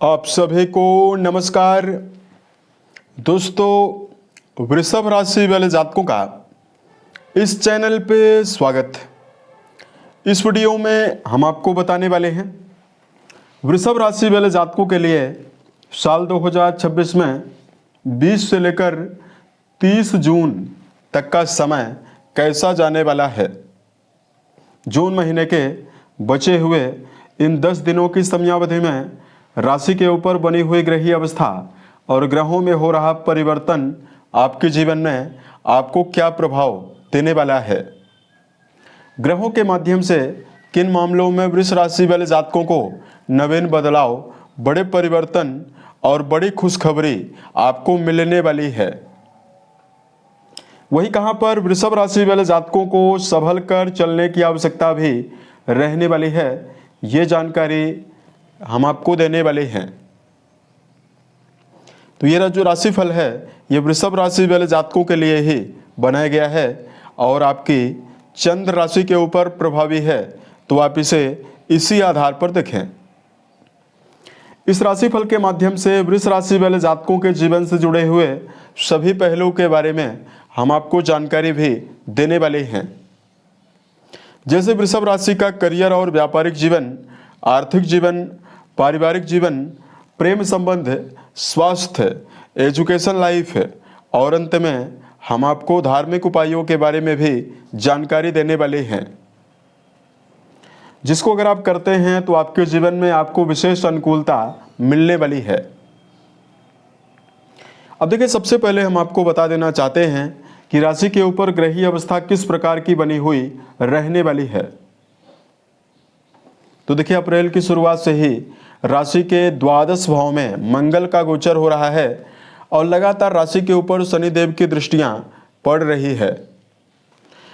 आप सभी को नमस्कार। दोस्तों, वृषभ राशि वाले जातकों का इस चैनल पे स्वागत। इस वीडियो में हम आपको बताने वाले हैं वृषभ राशि वाले जातकों के लिए साल 2026 में 20 से लेकर 30 जून तक का समय कैसा जाने वाला है। जून महीने के बचे हुए इन 10 दिनों की समयावधि में राशि के ऊपर बनी हुई ग्रहीय अवस्था और ग्रहों में हो रहा परिवर्तन आपके जीवन में आपको क्या प्रभाव देने वाला है। ग्रहों के माध्यम से किन मामलों में वृष राशि वाले जातकों को नवीन बदलाव, बड़े परिवर्तन और बड़ी खुशखबरी आपको मिलने वाली है। वही कहां पर वृषभ राशि वाले जातकों को संभल कर चलने की आवश्यकता भी रहने वाली है, ये जानकारी हम आपको देने वाले हैं। तो ये जो राशिफल है ये वृषभ राशि वाले जातकों के लिए ही बनाया गया है और आपकी चंद्र राशि के ऊपर प्रभावी है, तो आप इसे इसी आधार पर देखें। इस राशिफल के माध्यम से वृष राशि वाले जातकों के जीवन से जुड़े हुए सभी पहलुओं के बारे में हम आपको जानकारी भी देने वाले हैं। जैसे वृषभ राशि का करियर और व्यापारिक जीवन, आर्थिक जीवन, पारिवारिक जीवन, प्रेम संबंध, स्वास्थ्य, एजुकेशन लाइफ और अंत में हम आपको धार्मिक उपायों के बारे में भी जानकारी देने वाले हैं, जिसको अगर आप करते हैं तो आपके जीवन में आपको विशेष अनुकूलता मिलने वाली है। अब देखिए, सबसे पहले हम आपको बता देना चाहते हैं कि राशि के ऊपर ग्रहीय अवस्था किस प्रकार की बनी हुई रहने वाली है। तो देखिए, अप्रैल की शुरुआत से ही राशि के द्वादश भाव में मंगल का गोचर हो रहा है और लगातार राशि के ऊपर शनिदेव की दृष्टियां पड़ रही है।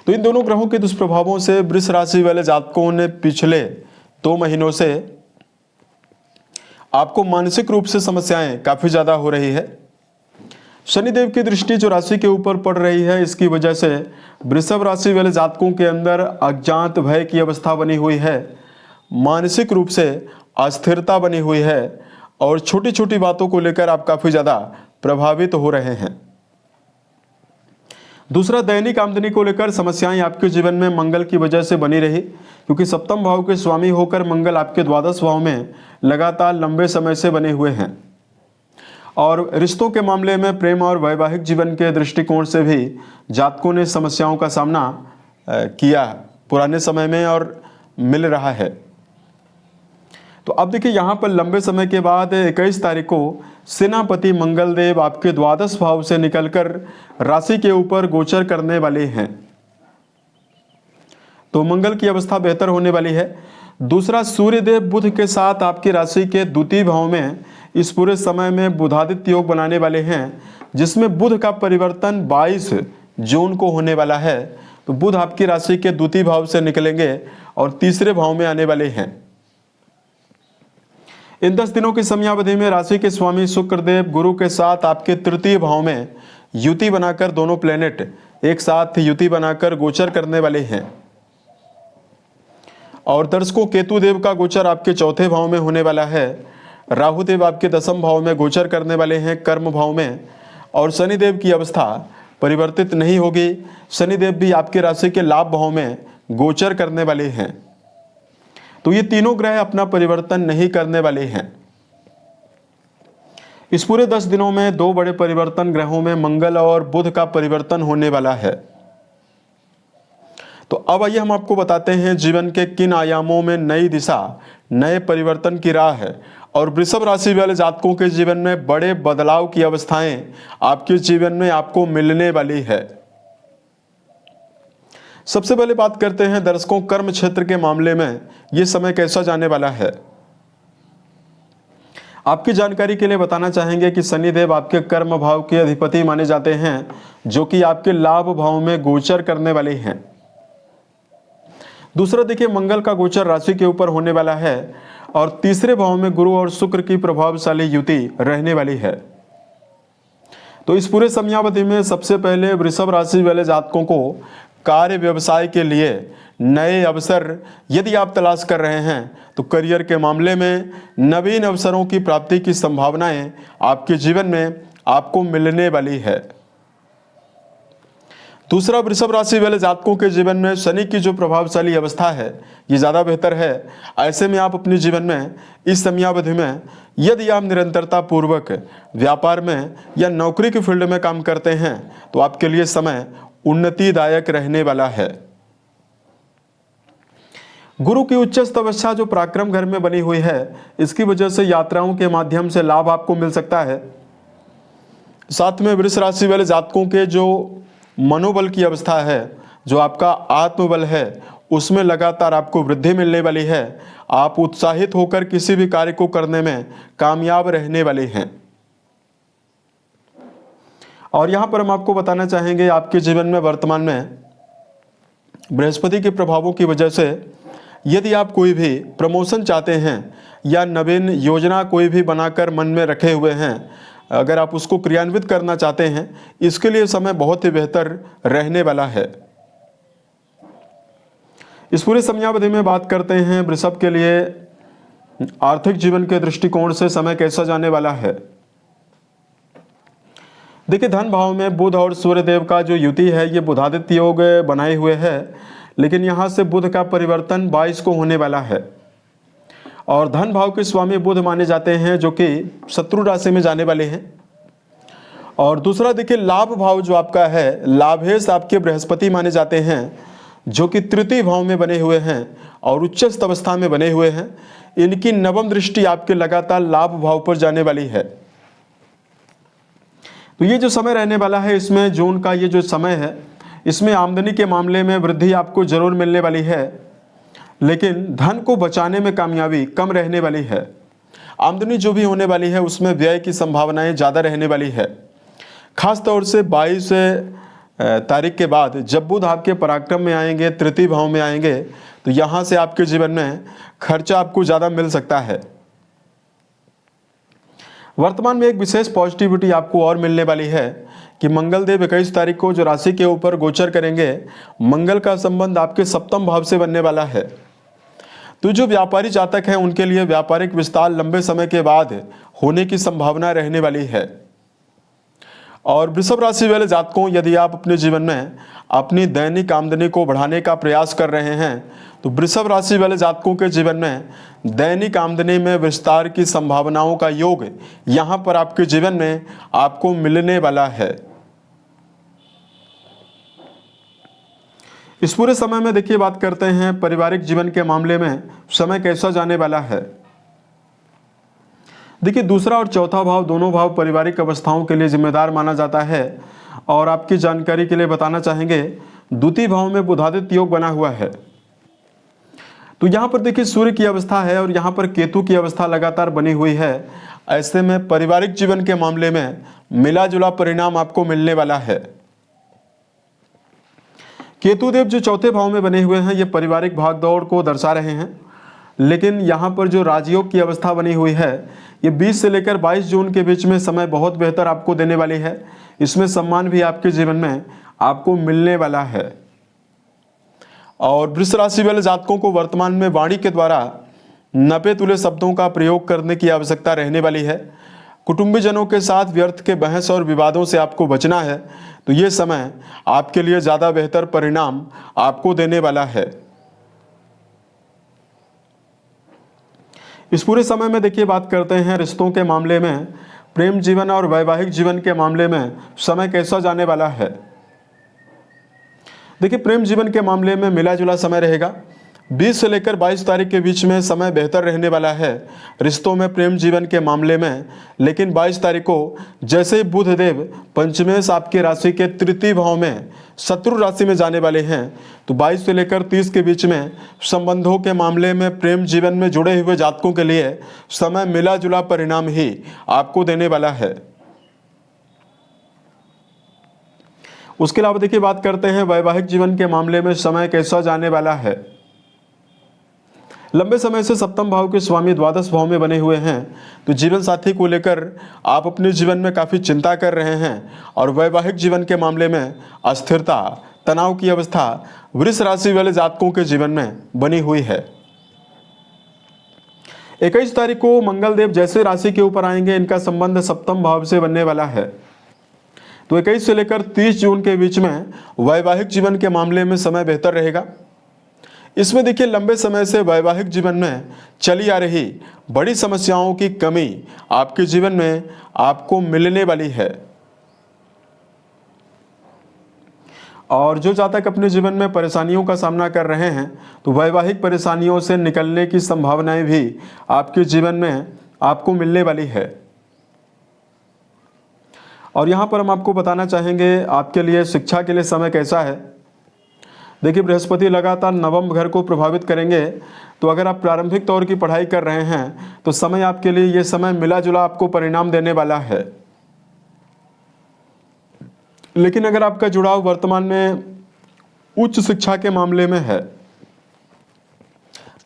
तो इन दोनों ग्रहों के दुष्प्रभावों से वृष राशि वाले जातकों ने पिछले 2 महीनों से आपको मानसिक रूप से समस्याएं काफी ज्यादा हो रही है। शनिदेव की दृष्टि जो राशि के ऊपर पड़ रही है, इसकी वजह से वृषभ राशि वाले जातकों के अंदर अज्ञात भय की अवस्था बनी हुई है, मानसिक रूप से अस्थिरता बनी हुई है और छोटी छोटी बातों को लेकर आप काफी ज्यादा प्रभावित हो रहे हैं। दूसरा, दैनिक आमदनी को लेकर समस्याएं आपके जीवन में मंगल की वजह से बनी रही, क्योंकि सप्तम भाव के स्वामी होकर मंगल आपके द्वादश भाव में लगातार लंबे समय से बने हुए हैं। और रिश्तों के मामले में प्रेम और वैवाहिक जीवन के दृष्टिकोण से भी जातकों ने समस्याओं का सामना किया पुराने समय में और मिल रहा है। तो अब देखिए, यहाँ पर लंबे समय के बाद 21 तारीख को सेनापति मंगल देव आपके द्वादश भाव से निकलकर राशि के ऊपर गोचर करने वाले हैं, तो मंगल की अवस्था बेहतर होने वाली है। दूसरा, सूर्यदेव बुध के साथ आपकी राशि के द्वितीय भाव में इस पूरे समय में बुधादित्य योग बनाने वाले हैं, जिसमें बुध का परिवर्तन 22 जून को होने वाला है। तो बुध आपकी राशि के द्वितीय भाव से निकलेंगे और तीसरे भाव में आने वाले हैं। इन 10 दिनों की समयावधि में राशि के स्वामी शुक्रदेव गुरु के साथ आपके तृतीय भाव में युति बनाकर, दोनों प्लेनेट एक साथ युति बनाकर गोचर करने वाले हैं। और दर्शकों, केतु देव का गोचर आपके चौथे भाव में होने वाला है। राहु देव आपके दसम भाव में गोचर करने वाले हैं, कर्म भाव में। और शनिदेव की अवस्था परिवर्तित नहीं होगी, शनिदेव भी आपके राशि के लाभ भाव में गोचर करने वाले हैं। तो ये तीनों ग्रह अपना परिवर्तन नहीं करने वाले हैं। इस पूरे 10 दिनों में 2 बड़े परिवर्तन ग्रहों में मंगल और बुध का परिवर्तन होने वाला है। तो अब आइए हम आपको बताते हैं जीवन के किन आयामों में नई दिशा, नए परिवर्तन की राह है और वृषभ राशि वाले जातकों के जीवन में बड़े बदलाव की अवस्थाएं आपके जीवन में आपको मिलने वाली है। सबसे पहले बात करते हैं दर्शकों, कर्म क्षेत्र के मामले में यह समय कैसा जाने वाला है। आपकी जानकारी के लिए बताना चाहेंगे कि शनिदेव आपके कर्म भाव के अधिपति माने जाते हैं, जो कि आपके लाभ भाव में गोचर करने वाले हैं। दूसरा, देखिए, मंगल का गोचर राशि के ऊपर होने वाला है और तीसरे भाव में गुरु और शुक्र की प्रभावशाली युति रहने वाली है। तो इस पूरे समयावधि में सबसे पहले वृषभ राशि वाले जातकों को कार्य व्यवसाय के लिए नए अवसर यदि आप तलाश कर रहे हैं तो करियर के मामले में नवीन अवसरों की प्राप्ति की संभावनाएं आपके जीवन में आपको मिलने वाली है। दूसरा, वृषभ राशि वाले जातकों के जीवन में शनि की जो प्रभावशाली अवस्था है ये ज़्यादा बेहतर है। ऐसे में आप अपने जीवन में इस समयावधि में यदि आप निरंतरता पूर्वक व्यापार में या नौकरी की फील्ड में काम करते हैं तो आपके लिए समय उन्नतिदायक रहने वाला है। गुरु की उच्चस्थ अवस्था जो पराक्रम घर में बनी हुई है, इसकी वजह से यात्राओं के माध्यम से लाभ आपको मिल सकता है। साथ में वृष राशि वाले जातकों के जो मनोबल की अवस्था है, जो आपका आत्मबल है, उसमें लगातार आपको वृद्धि मिलने वाली है। आप उत्साहित होकर किसी भी कार्य को करने में कामयाब रहने वाले हैं। और यहाँ पर हम आपको बताना चाहेंगे आपके जीवन में वर्तमान में बृहस्पति के प्रभावों की वजह से यदि आप कोई भी प्रमोशन चाहते हैं या नवीन योजना कोई भी बनाकर मन में रखे हुए हैं, अगर आप उसको क्रियान्वित करना चाहते हैं, इसके लिए समय बहुत ही बेहतर रहने वाला है। इस पूरे समयावधि में बात करते हैं वृषभ के लिए आर्थिक जीवन के दृष्टिकोण से समय कैसा जाने वाला है। देखिए, धन भाव में बुध और सूर्यदेव का जो युति है ये बुधादित्य योग बनाए हुए है, लेकिन यहाँ से बुध का परिवर्तन 22 को होने वाला है। और धन भाव के स्वामी बुध माने जाते हैं जो कि शत्रु राशि में जाने वाले हैं। और दूसरा देखिए, लाभ भाव जो आपका है, लाभेश आपके बृहस्पति माने जाते हैं जो कि तृतीय भाव में बने हुए हैं और उच्चस्थ अवस्था में बने हुए हैं। इनकी नवम दृष्टि आपके लगातार लाभ भाव पर जाने वाली है। तो ये जो समय रहने वाला है, इसमें जून का ये जो समय है, इसमें आमदनी के मामले में वृद्धि आपको जरूर मिलने वाली है, लेकिन धन को बचाने में कामयाबी कम रहने वाली है। आमदनी जो भी होने वाली है उसमें व्यय की संभावनाएं ज़्यादा रहने वाली है। खास तौर से 22 तारीख के बाद जब बुध आपके पराक्रम में आएंगे, तृतीय भाव में आएंगे, तो यहाँ से आपके जीवन में खर्चा आपको ज़्यादा मिल सकता है। वर्तमान में एक विशेष पॉजिटिविटी आपको और मिलने वाली है कि मंगल देव 21 तारीख को जो राशि के ऊपर गोचर करेंगे, मंगल का संबंध आपके सप्तम भाव से बनने वाला है। तो जो व्यापारी जातक हैं उनके लिए व्यापारिक विस्तार लंबे समय के बाद होने की संभावना रहने वाली है। और वृषभ राशि वाले जातकों, यदि आप अपने जीवन में अपनी दैनिक आमदनी को बढ़ाने का प्रयास कर रहे हैं तो वृषभ राशि वाले जातकों के जीवन में दैनिक आमदनी में विस्तार की संभावनाओं का योग यहाँ पर आपके जीवन में आपको मिलने वाला है। इस पूरे समय में देखिए बात करते हैं पारिवारिक जीवन के मामले में समय कैसा जाने वाला है। देखिए, दूसरा और चौथा भाव, दोनों भाव पारिवारिक अवस्थाओं के लिए जिम्मेदार माना जाता है। और आपकी जानकारी के लिए बताना चाहेंगे, द्वितीय भाव में बुधादित्य योग बना हुआ है। तो यहाँ पर देखिए सूर्य की अवस्था है और यहाँ पर केतु की अवस्था लगातार बनी हुई है। ऐसे में पारिवारिक जीवन के मामले में मिला जुला परिणाम आपको मिलने वाला है। केतुदेव जो चौथे भाव में बने हुए हैं, ये पारिवारिक भागदौड़ को दर्शा रहे हैं, लेकिन यहाँ पर जो राजयोग की अवस्था बनी हुई है, ये 20 से लेकर 22 जून के बीच में समय बहुत बेहतर आपको देने वाली है। इसमें सम्मान भी आपके जीवन में आपको मिलने वाला है। और वृष राशि वाले जातकों को वर्तमान में वाणी के द्वारा नपे तुले शब्दों का प्रयोग करने की आवश्यकता रहने वाली है। कुटुंबीजनों के साथ व्यर्थ के बहस और विवादों से आपको बचना है। तो ये समय आपके लिए ज़्यादा बेहतर परिणाम आपको देने वाला है। इस पूरे समय में देखिए बात करते हैं रिश्तों के मामले में, प्रेम जीवन और वैवाहिक जीवन के मामले में समय कैसा जाने वाला है। देखिए, प्रेम जीवन के मामले में मिला जुला समय रहेगा। 20 से लेकर 22 तारीख के बीच में समय बेहतर रहने वाला है रिश्तों में, प्रेम जीवन के मामले में। लेकिन 22 तारीख को जैसे ही बुधदेव पंचमेश आपके राशि के तृतीय भाव में शत्रु राशि में जाने वाले हैं, तो 22 से लेकर 30 के बीच में संबंधों के मामले में, प्रेम जीवन में जुड़े हुए जातकों के लिए समय मिला जुला परिणाम ही आपको देने वाला है। उसके अलावा देखिए बात करते हैं वैवाहिक जीवन के मामले में समय कैसा जाने वाला है। लंबे समय से सप्तम भाव के स्वामी द्वादश भाव में बने हुए हैं, तो जीवन साथी को लेकर आप अपने जीवन में काफ़ी चिंता कर रहे हैं और वैवाहिक जीवन के मामले में अस्थिरता, तनाव की अवस्था वृष राशि वाले जातकों के जीवन में बनी हुई है। 21 तारीख को मंगल देव जैसे राशि के ऊपर आएंगे, इनका संबंध सप्तम भाव से बनने वाला है। तो 21 से लेकर 30 जून के बीच में वैवाहिक जीवन के मामले में समय बेहतर रहेगा। इसमें देखिए, लंबे समय से वैवाहिक जीवन में चली आ रही बड़ी समस्याओं की कमी आपके जीवन में आपको मिलने वाली है। और जो जातक अपने जीवन में परेशानियों का सामना कर रहे हैं, तो वैवाहिक परेशानियों से निकलने की संभावनाएं भी आपके जीवन में आपको मिलने वाली है। और यहाँ पर हम आपको बताना चाहेंगे आपके लिए शिक्षा के लिए समय कैसा है। देखिए, बृहस्पति लगातार नवम घर को प्रभावित करेंगे, तो अगर आप प्रारंभिक तौर की पढ़ाई कर रहे हैं तो समय आपके लिए ये समय मिला जुला आपको परिणाम देने वाला है। लेकिन अगर आपका जुड़ाव वर्तमान में उच्च शिक्षा के मामले में है,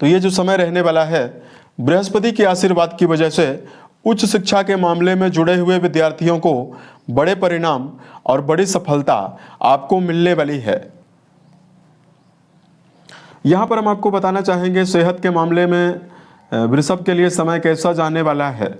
तो ये जो समय रहने वाला है, बृहस्पति के आशीर्वाद की वजह से उच्च शिक्षा के मामले में जुड़े हुए विद्यार्थियों को बड़े परिणाम और बड़ी सफलता आपको मिलने वाली है। यहाँ पर हम आपको बताना चाहेंगे सेहत के मामले में वृषभ के लिए समय कैसा जाने वाला है।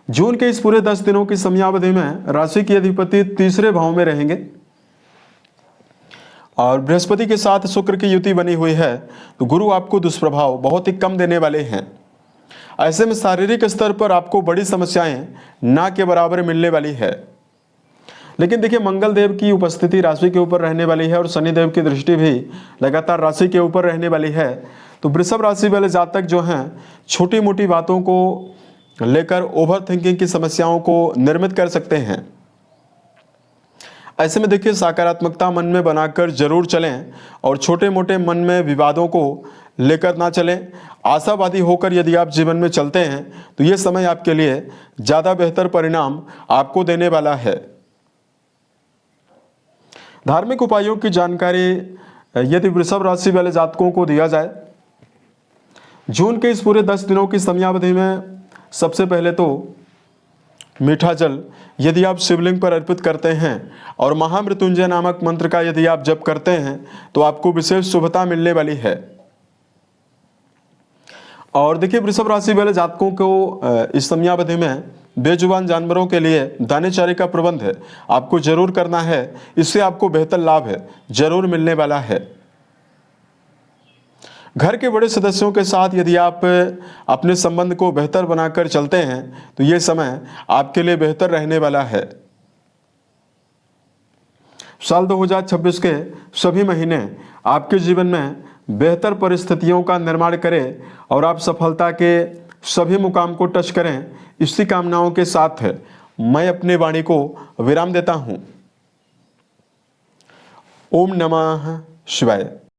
जून के इस पूरे 10 दिनों की समयावधि में राशि के अधिपति तीसरे भाव में रहेंगे और बृहस्पति के साथ शुक्र की युति बनी हुई है, तो गुरु आपको दुष्प्रभाव बहुत ही कम देने वाले हैं। ऐसे में शारीरिक स्तर पर आपको बड़ी समस्याएं ना के बराबर मिलने वाली है। लेकिन देखिए, मंगल देव की उपस्थिति राशि के ऊपर रहने वाली है और शनि देव की दृष्टि भी लगातार राशि के ऊपर रहने वाली है। तो वृषभ राशि वाले जातक जो हैं, छोटी मोटी बातों को लेकर ओवर थिंकिंग की समस्याओं को निर्मित कर सकते हैं। ऐसे में देखिए, सकारात्मकता मन में बनाकर जरूर चलें और छोटे मोटे मन में विवादों को लेकर ना चलें। आशावादी होकर यदि आप जीवन में चलते हैं तो ये समय आपके लिए ज़्यादा बेहतर परिणाम आपको देने वाला है। धार्मिक उपायों की जानकारी यदि वृषभ राशि वाले जातकों को दिया जाए, जून के इस पूरे 10 दिनों की समयावधि में सबसे पहले तो मीठा जल यदि आप शिवलिंग पर अर्पित करते हैं और महामृत्युंजय नामक मंत्र का यदि आप जप करते हैं तो आपको विशेष शुभता मिलने वाली है। और देखिए, वृषभ राशि वाले जातकों को इस समयावधि में बेजुबान जानवरों के लिए दाने चारे का प्रबंध आपको जरूर करना है। इससे आपको बेहतर लाभ जरूर मिलने वाला है। घर के बड़े सदस्यों के साथ यदि आप अपने संबंध को बेहतर बनाकर चलते हैं तो ये समय आपके लिए बेहतर रहने वाला है। साल 2026 के सभी महीने आपके जीवन में बेहतर परिस्थितियों का निर्माण करें और आप सफलता के सभी मुकाम को टच करें। इसी कामनाओं के साथ मैं अपनी वाणी को विराम देता हूँ। ओम नमः शिवाय।